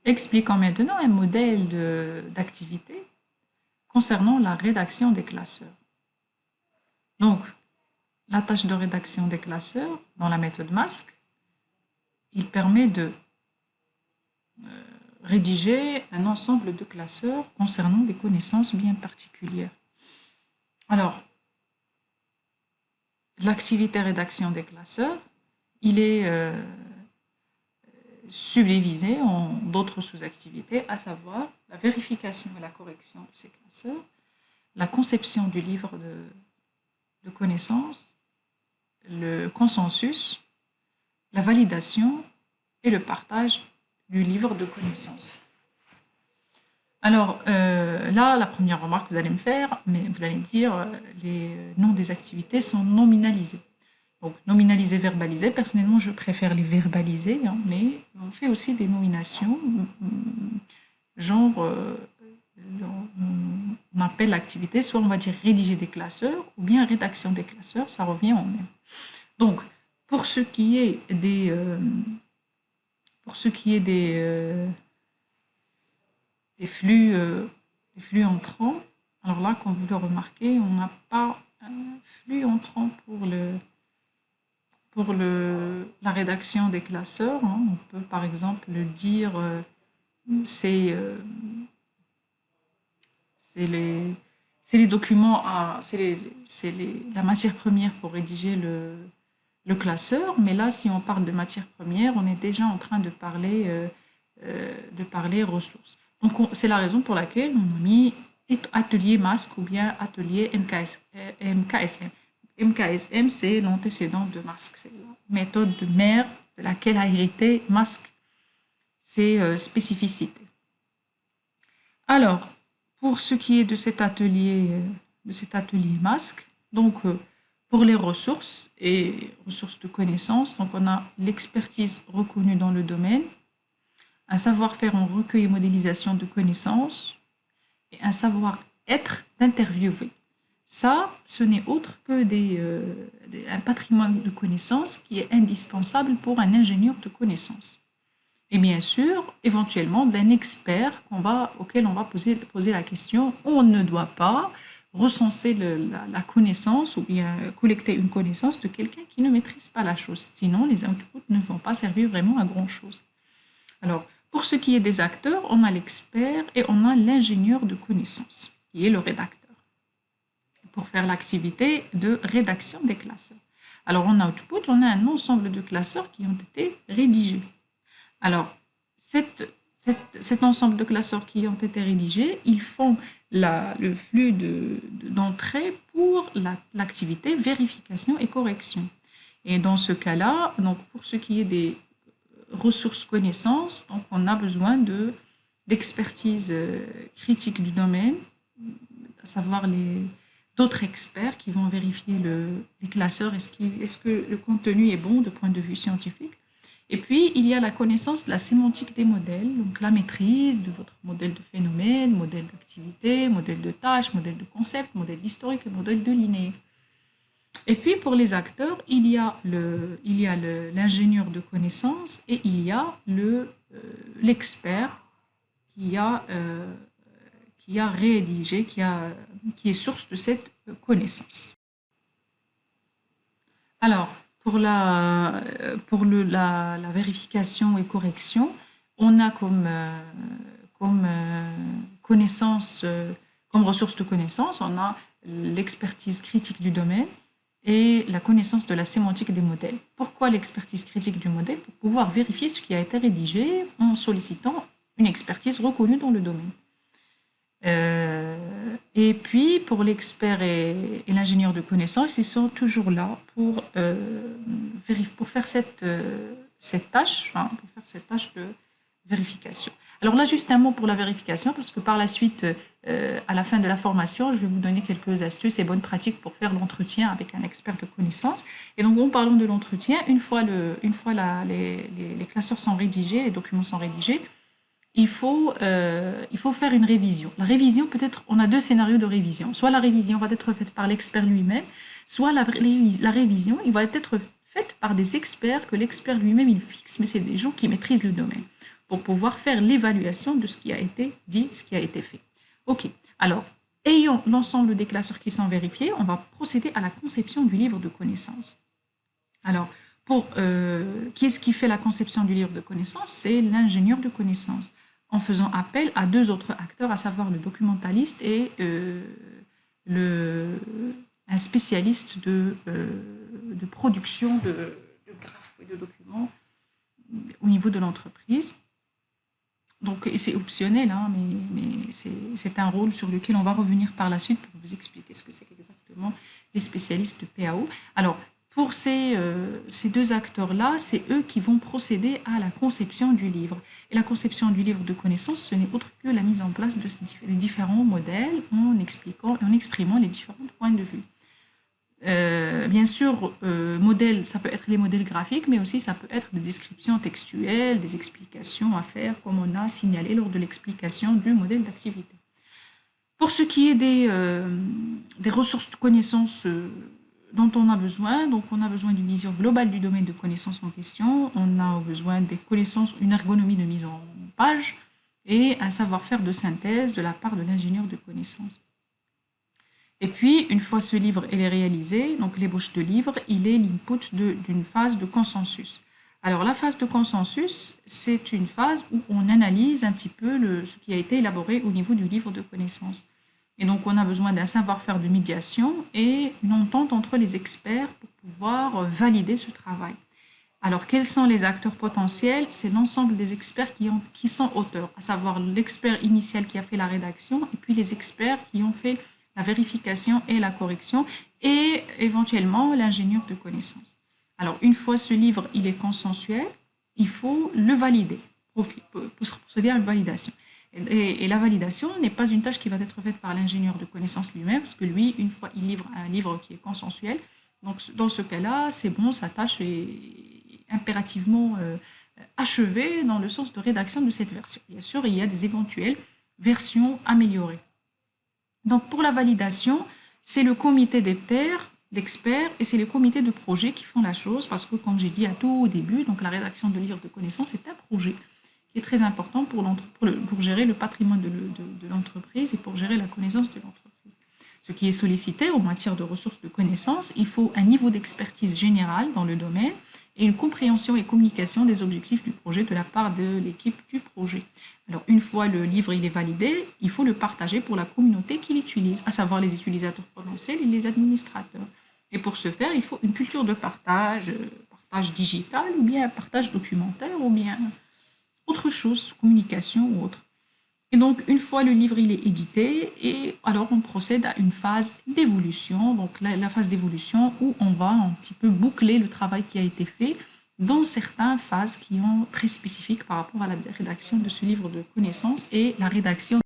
Expliquons maintenant un modèle d'activité concernant la rédaction des classeurs. Donc, la tâche de rédaction des classeurs dans la méthode MASC, il permet de rédiger un ensemble de classeurs concernant des connaissances bien particulières. Alors, l'activité rédaction des classeurs, il est subdivisé en d'autres sous-activités, à savoir la vérification et la correction de ces classeurs, la conception du livre de connaissances, le consensus, la validation et le partage du livre de connaissances. Alors là, la première remarque que vous allez me faire, mais vous allez me dire, les noms des activités sont nominalisés. Donc nominalisé, verbalisé, personnellement je préfère les verbaliser, hein, mais on fait aussi des nominations, genre on appelle l'activité, soit on va dire rédiger des classeurs, ou bien rédaction des classeurs, ça revient au même. Donc pour ce qui est des flux entrants, alors là, comme vous le remarquez, on n'a pas un flux entrant pour la rédaction des classeurs. Hein. On peut par exemple dire c'est les documents, la matière première pour rédiger le classeur, mais là, si on parle de matière première, on est déjà en train de parler ressources. Donc, c'est la raison pour laquelle on a mis atelier MASC ou bien atelier MKSM. MKSM, c'est l'antécédent de MASC, c'est la méthode de mère de laquelle a hérité MASC ses spécificités. Alors, pour ce qui est de cet atelier MASC, donc pour les ressources et ressources de connaissances, donc on a l'expertise reconnue dans le domaine, un savoir-faire en recueil et modélisation de connaissances et un savoir-être d'interviewer. Ça, ce n'est autre que un patrimoine de connaissances qui est indispensable pour un ingénieur de connaissances. Et bien sûr, éventuellement, d'un expert auquel on va poser la question. On ne doit pas recenser la connaissance ou bien collecter une connaissance de quelqu'un qui ne maîtrise pas la chose. Sinon, les outputs ne vont pas servir vraiment à grand-chose. Alors, pour ce qui est des acteurs, on a l'expert et on a l'ingénieur de connaissances, qui est le rédacteur, pour faire l'activité de rédaction des classeurs. Alors, en output, on a un ensemble de classeurs qui ont été rédigés. Alors, cet ensemble de classeurs qui ont été rédigés, ils font le flux d'entrée pour l'activité vérification et correction. Et dans ce cas-là, donc pour ce qui est des ressources connaissances, donc on a besoin d'expertise critique du domaine, à savoir d'autres experts qui vont vérifier les classeurs, est-ce que le contenu est bon de point de vue scientifique. Et puis, il y a la connaissance de la sémantique des modèles, donc la maîtrise de votre modèle de phénomène, modèle d'activité, modèle de tâche, modèle de concept, modèle historique et modèle de linéaire. Et puis, pour les acteurs, il y a l'ingénieur de connaissances et il y a l'expert qui a rédigé, qui est source de cette connaissance. Alors, pour la vérification et correction, on a comme connaissance, comme ressource de connaissance, on a l'expertise critique du domaine et la connaissance de la sémantique des modèles. Pourquoi l'expertise critique du modèle? Pour pouvoir vérifier ce qui a été rédigé en sollicitant une expertise reconnue dans le domaine. Et puis, pour l'expert et l'ingénieur de connaissances, ils sont toujours là pour faire cette tâche, de vérification. Alors là, juste un mot pour la vérification, parce que par la suite, à la fin de la formation, je vais vous donner quelques astuces et bonnes pratiques pour faire l'entretien avec un expert de connaissances. Et donc, en parlant de l'entretien, une fois les classeurs sont rédigés, les documents sont rédigés, il faut faire une révision. La révision, peut-être, on a deux scénarios de révision. Soit la révision va être faite par l'expert lui-même, soit la révision, il va être faite par des experts que l'expert lui-même, il fixe, mais c'est des gens qui maîtrisent le domaine. pour pouvoir faire l'évaluation de ce qui a été dit, ce qui a été fait. OK. Alors, ayant l'ensemble des classeurs qui sont vérifiés, on va procéder à la conception du livre de connaissances. Alors, qui est-ce qui fait la conception du livre de connaissances? C'est l'ingénieur de connaissances, en faisant appel à deux autres acteurs, à savoir le documentaliste et un spécialiste de production de graphes et de documents au niveau de l'entreprise. Donc, c'est optionnel, hein, mais c'est un rôle sur lequel on va revenir par la suite pour vous expliquer ce que c'est exactement les spécialistes de PAO. Alors, pour ces deux acteurs-là, c'est eux qui vont procéder à la conception du livre. Et la conception du livre de connaissances, ce n'est autre que la mise en place de différents modèles en expliquant et en exprimant les différents points de vue. Bien sûr, modèles, ça peut être les modèles graphiques, mais aussi ça peut être des descriptions textuelles, des explications à faire, comme on a signalé lors de l'explication du modèle d'activité. Pour ce qui est des ressources de connaissances dont on a besoin, donc on a besoin d'une vision globale du domaine de connaissances en question, on a besoin des connaissances, une ergonomie de mise en page et un savoir-faire de synthèse de la part de l'ingénieur de connaissances. Et puis, une fois ce livre est réalisé, donc l'ébauche de livre, il est l'input d'une phase de consensus. Alors, la phase de consensus, c'est une phase où on analyse un petit peu ce qui a été élaboré au niveau du livre de connaissances. Et donc, on a besoin d'un savoir-faire de médiation et une entente entre les experts pour pouvoir valider ce travail. Alors, quels sont les acteurs potentiels? C'est l'ensemble des experts qui sont auteurs, à savoir l'expert initial qui a fait la rédaction et puis les experts qui ont fait la vérification et la correction, et éventuellement l'ingénieur de connaissances. Alors, une fois ce livre il est consensuel, il faut le valider, pour procéder à une validation. Et la validation n'est pas une tâche qui va être faite par l'ingénieur de connaissances lui-même, parce que lui, une fois il livre un livre qui est consensuel, donc dans ce cas-là, c'est bon, sa tâche est impérativement achevée dans le sens de rédaction de cette version. Bien sûr, il y a des éventuelles versions améliorées. Donc, pour la validation, c'est le comité des pairs, d'experts, et c'est les comités de projet qui font la chose, parce que, comme j'ai dit à tout au début, donc la rédaction de livres de connaissances est un projet qui est très important pour gérer le patrimoine de l'entreprise et pour gérer la connaissance de l'entreprise. Ce qui est sollicité en matière de ressources de connaissances, il faut un niveau d'expertise générale dans le domaine et une compréhension et communication des objectifs du projet de la part de l'équipe du projet. Alors, une fois le livre il est validé, il faut le partager pour la communauté qui l'utilise, à savoir les utilisateurs potentiels et les administrateurs. Et pour ce faire, il faut une culture de partage digital, ou bien un partage documentaire, ou bien autre chose, communication ou autre. Et donc, une fois le livre il est édité, et alors on procède à une phase d'évolution, donc la phase d'évolution où on va un petit peu boucler le travail qui a été fait dans certaines phases qui sont très spécifiques par rapport à la rédaction de ce livre de connaissances et la rédaction